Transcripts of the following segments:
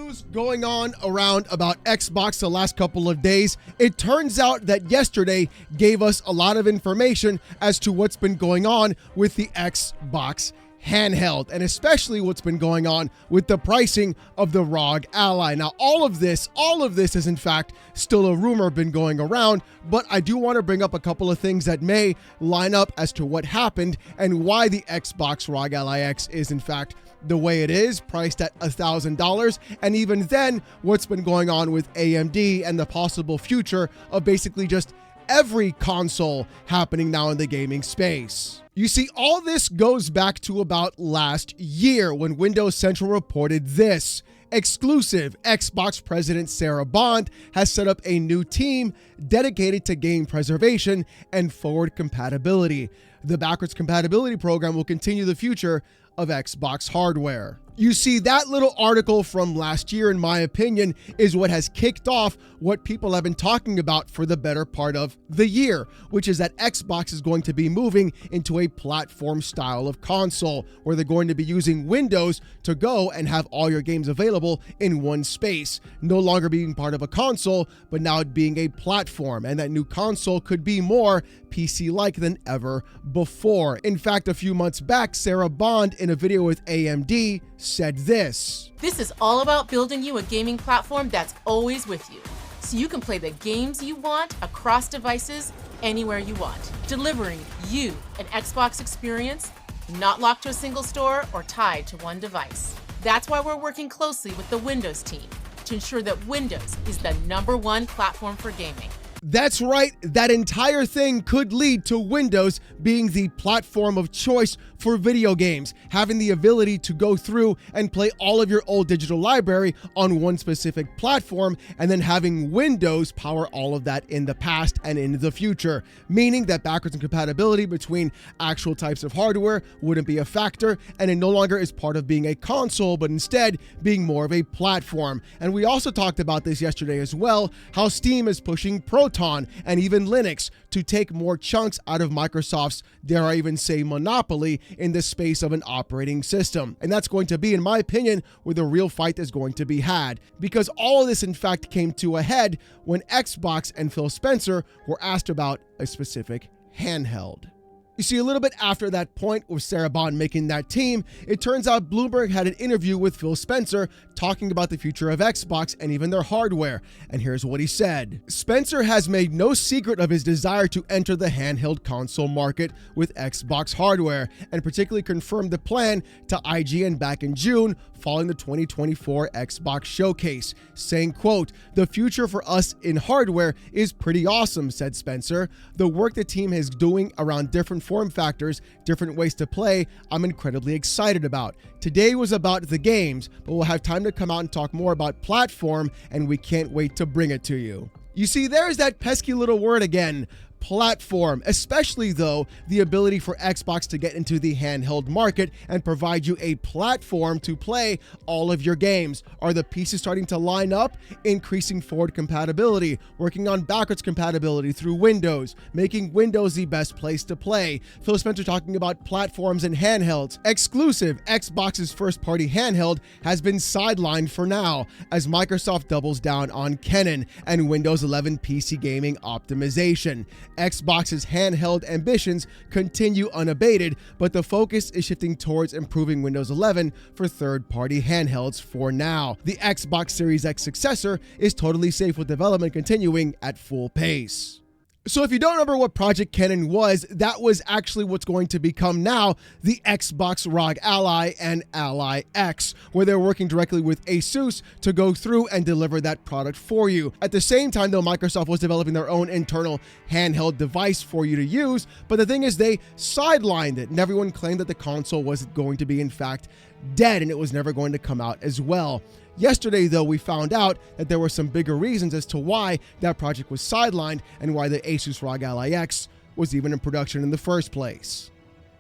news going on around about Xbox the last couple of days. It turns out that yesterday gave us a lot of information as to what's been going on with the Xbox handheld, and especially what's been going on with the pricing of the ROG Ally. Now, all of this is in fact still a rumor been going around, but I do want to bring up a couple of things that may line up as to what happened and why the Xbox ROG Ally X is in fact the way it is, priced at $1,000, and even then, what's been going on with AMD and the possible future of basically just every console happening now in the gaming space. You see, all this goes back to about last year when Windows Central reported this. Exclusive, Xbox President Sarah Bond has set up a new team dedicated to game preservation and forward compatibility. The backwards compatibility program will continue the future of Xbox hardware. You see, that little article from last year, in my opinion, is what has kicked off what people have been talking about for the better part of the year, which is that Xbox is going to be moving into a platform style of console, where they're going to be using Windows to go and have all your games available in one space, no longer being part of a console, but now it being a platform, and that new console could be more PC-like than ever before. In fact, a few months back, Sarah Bond, in a video with AMD, said this. This is all about building you a gaming platform that's always with you, so you can play the games you want across devices anywhere you want, delivering you an Xbox experience not locked to a single store or tied to one device. That's why we're working closely with the Windows team to ensure that Windows is the #1 platform for gaming. That's right, that entire thing could lead to Windows being the platform of choice for video games, having the ability to go through and play all of your old digital library on one specific platform, and then having Windows power all of that in the past and in the future, meaning that backwards compatibility between actual types of hardware wouldn't be a factor, and it no longer is part of being a console, but instead being more of a platform. And we also talked about this yesterday as well, how Steam is pushing Proton and even Linux to take more chunks out of Microsoft's, dare I even say, monopoly in the space of an operating system. And that's going to be, in my opinion, where the real fight is going to be had, because all of this in fact came to a head when Xbox and Phil Spencer were asked about a specific handheld. You see, a little bit after that point with Sarah Bond making that team, it turns out Bloomberg had an interview with Phil Spencer talking about the future of Xbox and even their hardware. And here's what he said. Spencer has made no secret of his desire to enter the handheld console market with Xbox hardware, and particularly confirmed the plan to IGN back in June following the 2024 Xbox showcase, saying, quote, "The future for us in hardware is pretty awesome," said Spencer. "The work the team is doing around different form factors, different ways to play, I'm incredibly excited about. Today was about the games, but we'll have time to come out and talk more about platform, and we can't wait to bring it to you." You see, there's that pesky little word again. Platform, especially though the ability for Xbox to get into the handheld market and provide you a platform to play all of your games. Are the pieces starting to line up? Increasing forward compatibility, working on backwards compatibility through Windows, making Windows the best place to play. Phil Spencer talking about platforms and handhelds. Exclusive, Xbox's first-party handheld has been sidelined for now as Microsoft doubles down on Canon and Windows 11 PC gaming optimization. Xbox's handheld ambitions continue unabated, but the focus is shifting towards improving Windows 11 for third-party handhelds for now. The Xbox Series X successor is totally safe with development continuing at full pace. So if you don't remember what Project Canon was, that was actually what's going to become now the Xbox ROG Ally and Ally X, where they're working directly with ASUS to go through and deliver that product for you. At the same time, though, Microsoft was developing their own internal handheld device for you to use, but the thing is they sidelined it, and everyone claimed that the console was going to be, in fact, dead, and it was never going to come out as well. Yesterday, though, we found out that there were some bigger reasons as to why that project was sidelined and why the Asus ROG Ally X was even in production in the first place.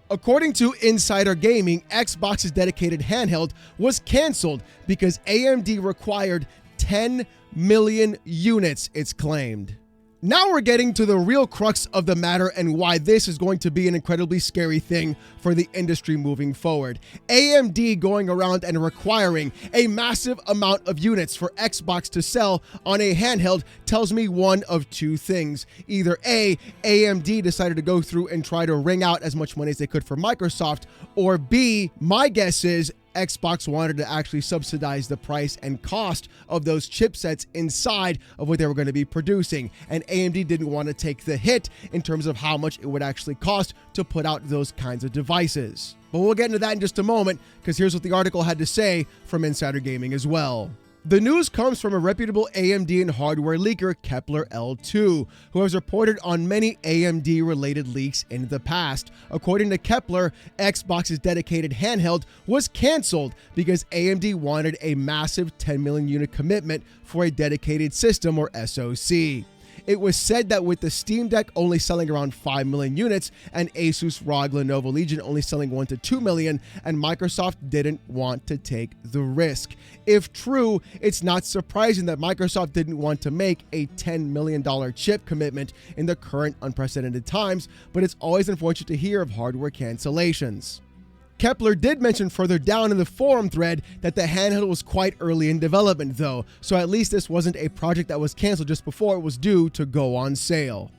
According to Insider Gaming, Xbox's dedicated handheld was canceled because AMD required 10 million units, it's claimed. Now we're getting to the real crux of the matter and why this is going to be an incredibly scary thing for the industry moving forward. AMD going around and requiring a massive amount of units for Xbox to sell on a handheld tells me one of two things. Either A, AMD decided to go through and try to wring out as much money as they could for Microsoft, or B, my guess is Xbox wanted to actually subsidize the price and cost of those chipsets inside of what they were going to be producing. And AMD didn't want to take the hit in terms of how much it would actually cost to put out those kinds of devices. But we'll get into that in just a moment, because here's what the article had to say from Insider Gaming as well. The news comes from a reputable AMD and hardware leaker, Kepler L2, who has reported on many AMD-related leaks in the past. According to Kepler, Xbox's dedicated handheld was canceled because AMD wanted a massive 10 million unit commitment for a dedicated system, or SoC. It was said that with the Steam Deck only selling around 5 million units and Asus ROG Lenovo Legion only selling 1 to 2 million, and Microsoft didn't want to take the risk. If true, it's not surprising that Microsoft didn't want to make a $10 million chip commitment in the current unprecedented times, but it's always unfortunate to hear of hardware cancellations. Kepler did mention further down in the forum thread that the handheld was quite early in development though, so at least this wasn't a project that was canceled just before it was due to go on sale.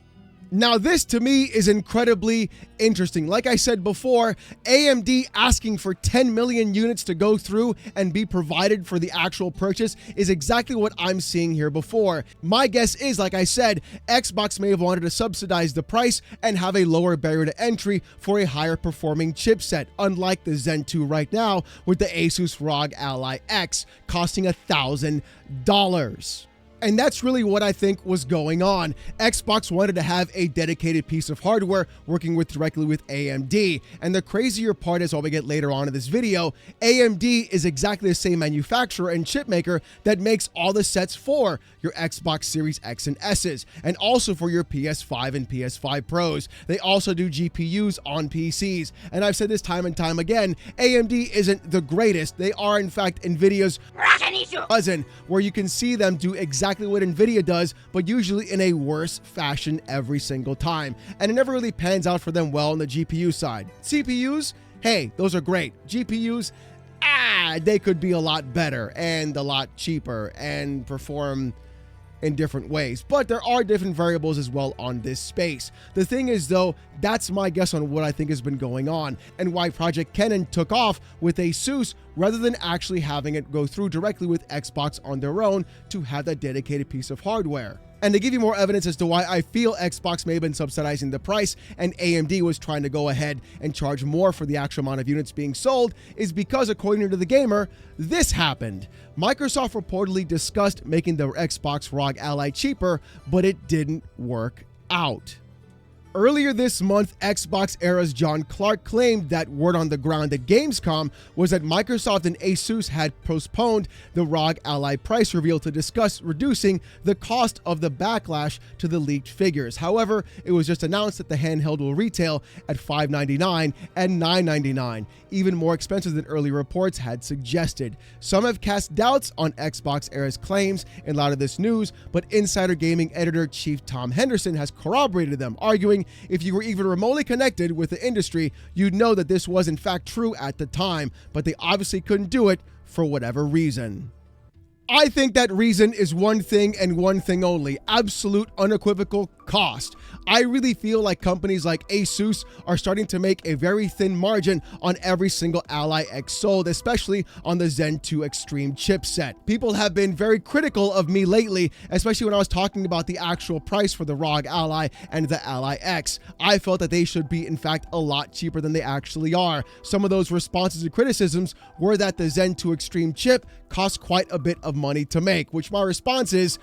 Now this to me is incredibly interesting. Like I said before, AMD asking for 10 million units to go through and be provided for the actual purchase is exactly what I'm seeing here before. My guess is, like I said, Xbox may have wanted to subsidize the price and have a lower barrier to entry for a higher performing chipset, unlike the Zen 2 right now with the Asus ROG Ally X costing $1,000. And that's really what I think was going on. Xbox wanted to have a dedicated piece of hardware working directly with AMD. And the crazier part is what we get later on in this video. AMD is exactly the same manufacturer and chip maker that makes all the sets for your Xbox Series X and S's, and also for your PS5 and PS5 Pros. They also do GPUs on PCs. And I've said this time and time again, AMD isn't the greatest. They are in fact NVIDIA's cousin, where you can see them do exactly what NVIDIA does, but usually in a worse fashion every single time. And it never really pans out for them well on the GPU side. CPUs, hey, those are great. GPUs, they could be a lot better and a lot cheaper and perform in different ways, but there are different variables as well on this space. The thing is though, that's my guess on what I think has been going on and why Project Kenan took off with Asus rather than actually having it go through directly with Xbox on their own to have that dedicated piece of hardware. And to give you more evidence as to why I feel Xbox may have been subsidizing the price and AMD was trying to go ahead and charge more for the actual amount of units being sold is because, according to The Gamer, this happened. Microsoft reportedly discussed making the Xbox ROG Ally cheaper, but it didn't work out. Earlier this month, Xbox era's John Clark claimed that word on the ground at Gamescom was that Microsoft and Asus had postponed the ROG Ally price reveal to discuss reducing the cost of the backlash to the leaked figures. However, it was just announced that the handheld will retail at $599 and $999, even more expensive than early reports had suggested. Some have cast doubts on Xbox era's claims in light of this news, but Insider Gaming editor-chief Tom Henderson has corroborated them, arguing if you were even remotely connected with the industry, you'd know that this was in fact true at the time, but they obviously couldn't do it for whatever reason. I think that reason is one thing and one thing only: absolute unequivocal cost. I really feel like companies like Asus are starting to make a very thin margin on every single Ally X sold, especially on the Zen 2 Extreme chipset. People have been very critical of me lately, especially when I was talking about the actual price for the ROG Ally and the Ally X. I felt that they should be, in fact, a lot cheaper than they actually are. Some of those responses and criticisms were that the Zen 2 Extreme chip costs quite a bit of money to make, which my response is,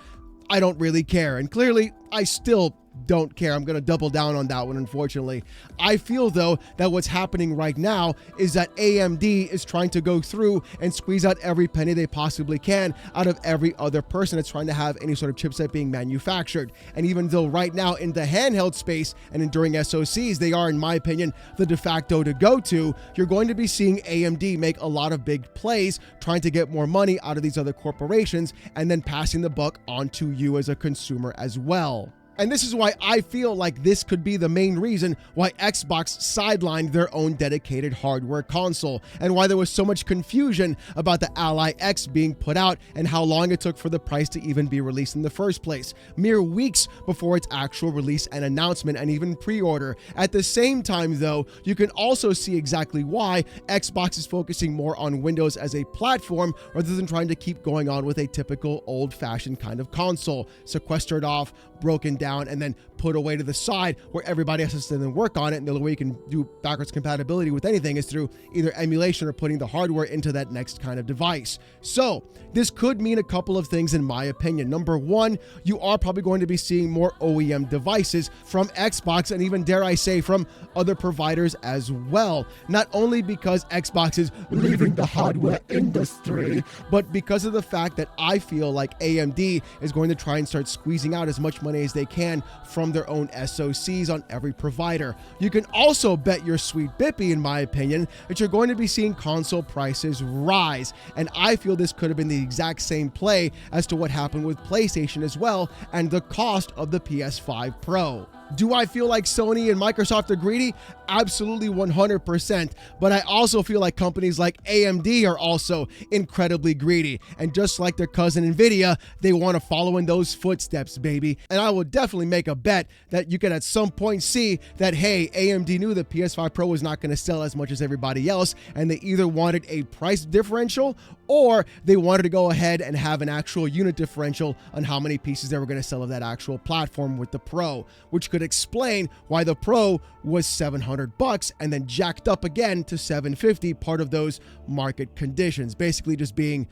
I don't really care. And clearly, I still don't care. I'm going to double down on that one, unfortunately. I feel, though, that what's happening right now is that AMD is trying to go through and squeeze out every penny they possibly can out of every other person that's trying to have any sort of chipset being manufactured. And even though right now in the handheld space and enduring SoCs, they are, in my opinion, the de facto to go to, you're going to be seeing AMD make a lot of big plays trying to get more money out of these other corporations and then passing the buck on to you as a consumer as well. And this is why I feel like this could be the main reason why Xbox sidelined their own dedicated hardware console, and why there was so much confusion about the Ally X being put out and how long it took for the price to even be released in the first place, mere weeks before its actual release and announcement and even pre-order. At the same time though, you can also see exactly why Xbox is focusing more on Windows as a platform rather than trying to keep going on with a typical old-fashioned kind of console, sequestered off, broken down, and then put away to the side where everybody has to sit and work on it. And the only way you can do backwards compatibility with anything is through either emulation or putting the hardware into that next kind of device. So this could mean a couple of things in my opinion. Number one, you are probably going to be seeing more OEM devices from Xbox, and even, dare I say, from other providers as well. Not only because Xbox is leaving the hardware industry, but because of the fact that I feel like AMD is going to try and start squeezing out as much money as they can from their own SoCs on every provider. You can also bet your sweet bippy, in my opinion, that you're going to be seeing console prices rise. And I feel this could have been the exact same play as to what happened with PlayStation as well, and the cost of the PS5 Pro. Do I feel like Sony and Microsoft are greedy? Absolutely 100%. But I also feel like companies like AMD are also incredibly greedy. And just like their cousin Nvidia, they want to follow in those footsteps, baby. And I will definitely make a bet that you can at some point see that, hey, AMD knew the PS5 Pro was not going to sell as much as everybody else, and they either wanted a price differential or they wanted to go ahead and have an actual unit differential on how many pieces they were going to sell of that actual platform with the Pro, which could explain why the Pro was $700 and then jacked up again to $750, part of those market conditions, basically just being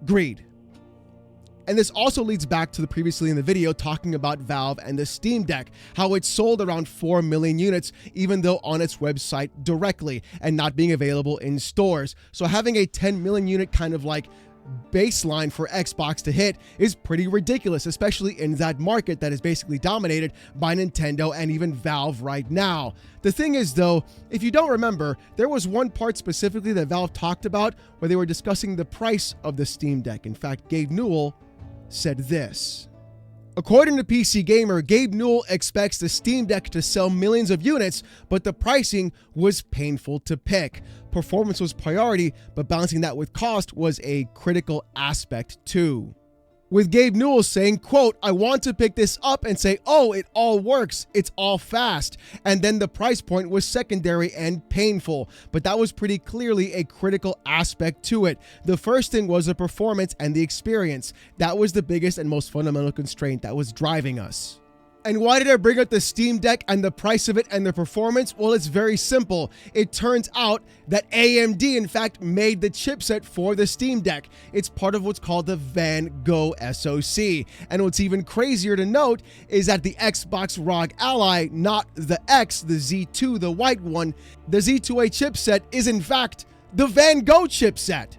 greed. And this also leads back to the previously in the video talking about Valve and the Steam Deck, how it sold around 4 million units, even though on its website directly and not being available in stores. So having a 10 million unit kind of like baseline for Xbox to hit is pretty ridiculous, especially in that market that is basically dominated by Nintendo and even Valve right now. The thing is though, if you don't remember, there was one part specifically that Valve talked about where they were discussing the price of the Steam Deck. In fact, Gabe Newell said this. According to PC Gamer, Gabe Newell expects the Steam Deck to sell millions of units, but the pricing was painful to pick. Performance was priority, but balancing that with cost was a critical aspect too. With Gabe Newell saying, quote, "I want to pick this up and say, oh, it all works, it's all fast." And then the price point was secondary and painful, but that was pretty clearly a critical aspect to it. The first thing was the performance and the experience. That was the biggest and most fundamental constraint that was driving us. And why did I bring up the Steam Deck and the price of it and the performance? Well, it's very simple. It turns out that AMD, in fact, made the chipset for the Steam Deck. It's part of what's called the Van Gogh SoC. And what's even crazier to note is that the Xbox ROG Ally, not the X, the Z2, the white one, the Z2A chipset is in fact the Van Gogh chipset.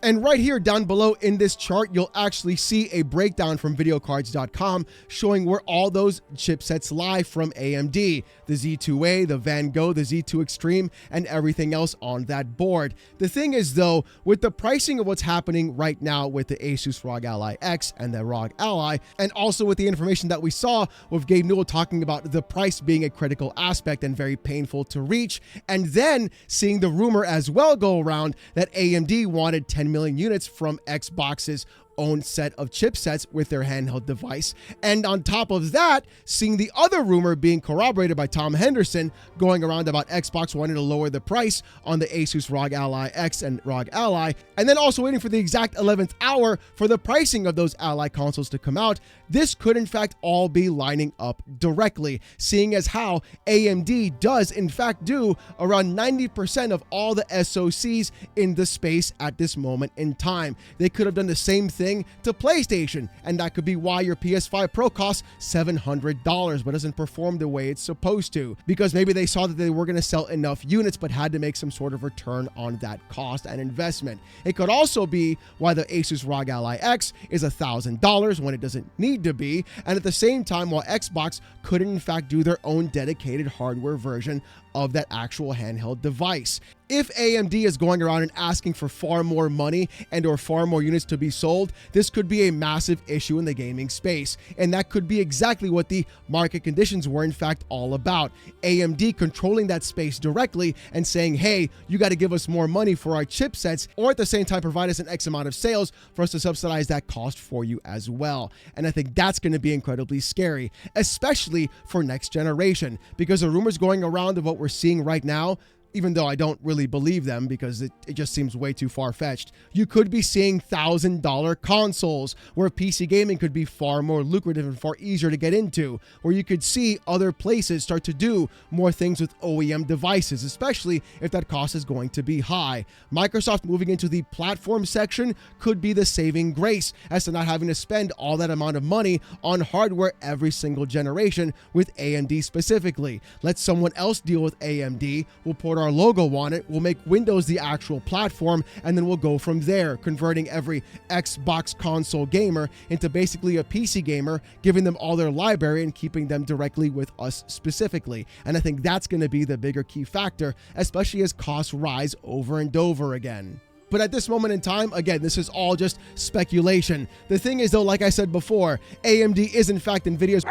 And right here down below in this chart, you'll actually see a breakdown from videocards.com showing where all those chipsets lie from AMD. The Z2A, the Van Gogh, the Z2 Extreme, and everything else on that board. The thing is though, with the pricing of what's happening right now with the Asus ROG Ally X and the ROG Ally, and also with the information that we saw with Gabe Newell talking about the price being a critical aspect and very painful to reach, and then seeing the rumor as well go around that AMD wanted 10 million units from Xbox's own set of chipsets with their handheld device. And on top of that, seeing the other rumor being corroborated by Tom Henderson going around about Xbox wanting to lower the price on the Asus ROG Ally X and ROG Ally, and then also waiting for the exact 11th hour for the pricing of those Ally consoles to come out. This could in fact all be lining up directly, seeing as how AMD does in fact do around 90% of all the SoCs in the space at this moment in time. They could have done the same thing to PlayStation, and that could be why your PS5 Pro costs $700 but doesn't perform the way it's supposed to, because maybe they saw that they were going to sell enough units but had to make some sort of return on that cost and investment. It could also be why the Asus ROG Ally X is $1,000 when it doesn't need to be, and at the same time while Xbox couldn't in fact do their own dedicated hardware version of that actual handheld device. If AMD is going around and asking for far more money and or far more units to be sold, this could be a massive issue in the gaming space. And that could be exactly what the market conditions were in fact all about. AMD controlling that space directly and saying, hey, you got to give us more money for our chipsets, or at the same time provide us an X amount of sales for us to subsidize that cost for you as well. And I think that's going to be incredibly scary, especially for next generation, because the rumors going around of what we're seeing right now, even though I don't really believe them because it just seems way too far-fetched, you could be seeing $1,000 consoles where PC gaming could be far more lucrative and far easier to get into, where you could see other places start to do more things with OEM devices, especially if that cost is going to be high. Microsoft moving into the platform section could be the saving grace as to not having to spend all that amount of money on hardware every single generation with AMD specifically. Let someone else deal with AMD. We'll port our logo on it, we'll make Windows the actual platform, and then we'll go from there, converting every Xbox console gamer into basically a PC gamer, giving them all their library and keeping them directly with us specifically. And I think that's going to be the bigger key factor, especially as costs rise over and over again. But at this moment in time, again, this is all just speculation. The thing is, though, like I said before, AMD is in fact NVIDIA's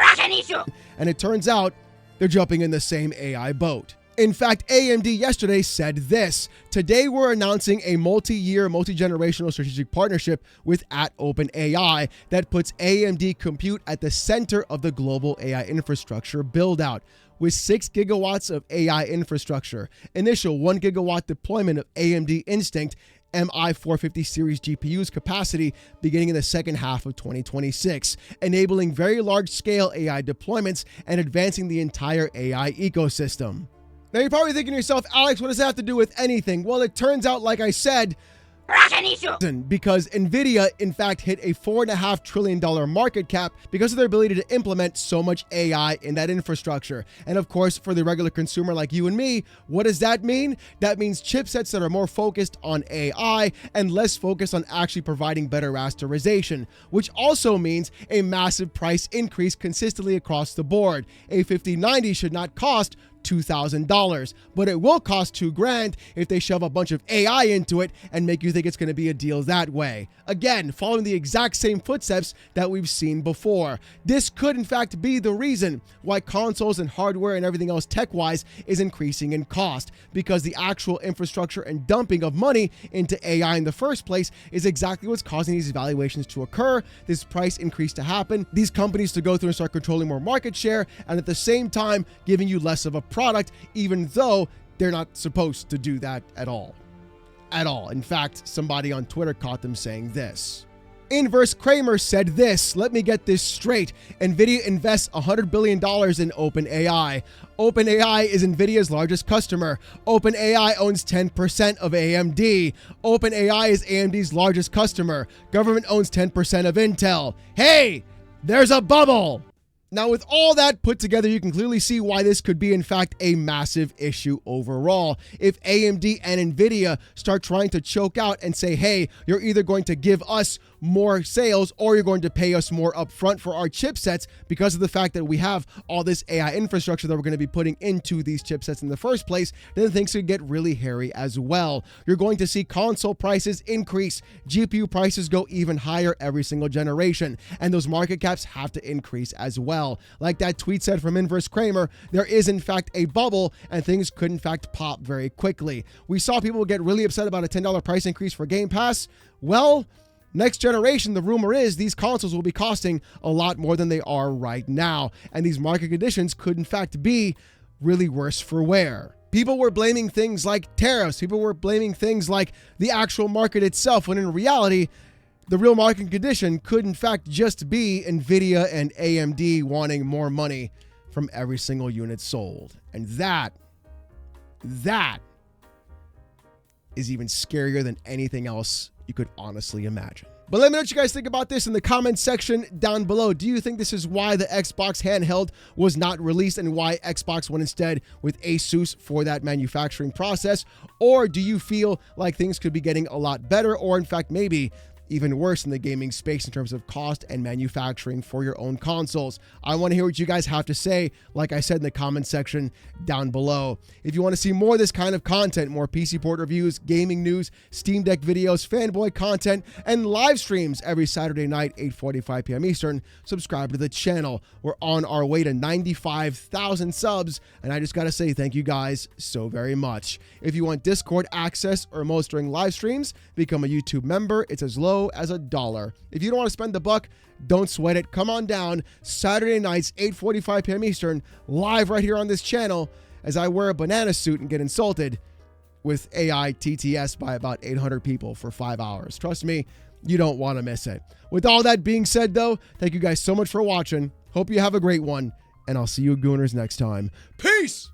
and it turns out they're jumping in the same AI boat. In fact, AMD yesterday said this: today we're announcing a multi-year, multi-generational strategic partnership with @OpenAI that puts AMD compute at the center of the global AI infrastructure build-out. With 6 gigawatts of AI infrastructure, initial 1 gigawatt deployment of AMD Instinct MI450 series GPUs capacity beginning in the second half of 2026, enabling very large-scale AI deployments and advancing the entire AI ecosystem. Now you're probably thinking to yourself, Alex, what does that have to do with anything? Well, it turns out, like I said, because NVIDIA, in fact, hit a $4.5 trillion market cap because of their ability to implement so much AI in that infrastructure. And of course, for the regular consumer like you and me, what does that mean? That means chipsets that are more focused on AI and less focused on actually providing better rasterization, which also means a massive price increase consistently across the board. A 5090 should not cost $2,000, but it will cost $2,000 if they shove a bunch of AI into it and make you think it's going to be a deal that way. Again, following the exact same footsteps that we've seen before. This could in fact be the reason why consoles and hardware and everything else tech-wise is increasing in cost, because the actual infrastructure and dumping of money into AI in the first place is exactly what's causing these evaluations to occur, this price increase to happen, these companies to go through and start controlling more market share, and at the same time giving you less of a product, even though they're not supposed to do that at all. In fact, somebody on Twitter caught them saying this. Inverse Kramer said this: let me get this straight. NVIDIA invests $100 billion in OpenAI. OpenAI is NVIDIA's largest customer. OpenAI owns 10% of AMD. OpenAI is AMD's largest customer. Government owns 10% of Intel. Hey, there's a bubble. Now, with all that put together, you can clearly see why this could be, in fact, a massive issue overall. If AMD and NVIDIA start trying to choke out and say, hey, you're either going to give us more sales or you're going to pay us more upfront for our chipsets because of the fact that we have all this AI infrastructure that we're going to be putting into these chipsets in the first place, then things could get really hairy as well. You're going to see console prices increase, GPU prices go even higher every single generation, and those market caps have to increase as well. Like that tweet said from Inverse Kramer, there is in fact a bubble and things could in fact pop very quickly. We saw people get really upset about a $10 price increase for Game Pass. Well, next generation, the rumor is these consoles will be costing a lot more than they are right now, and these market conditions could in fact be really worse for wear. People were blaming things like tariffs, people were blaming things like the actual market itself, when in reality, the real market condition could in fact just be NVIDIA and AMD wanting more money from every single unit sold. And that is even scarier than anything else you could honestly imagine. But let me know what you guys think about this in the comments section down below. Do you think this is why the Xbox handheld was not released and why Xbox went instead with Asus for that manufacturing process? Or do you feel like things could be getting a lot better, or in fact maybe even worse in the gaming space in terms of cost and manufacturing for your own consoles. I want to hear what you guys have to say, like I said, in the comment section down below. If you want to see more of this kind of content, more PC Port reviews, gaming news, Steam Deck videos, fanboy content, and live streams every Saturday night, 8:45 p.m. Eastern, subscribe to the channel. We're on our way to 95,000 subs, and I just got to say thank you guys so very much. If you want Discord access or emotes during live streams, become a YouTube member. It's as low as $1. If you don't want to spend the buck, don't sweat it. Come on down Saturday nights, 8:45 p.m. Eastern, live right here on this channel as I wear a banana suit and get insulted with AI TTS by about 800 people for 5 hours. Trust me, you don't want to miss it. With all that being said, though, thank you guys so much for watching. Hope you have a great one, and I'll see you Gooners next time. Peace!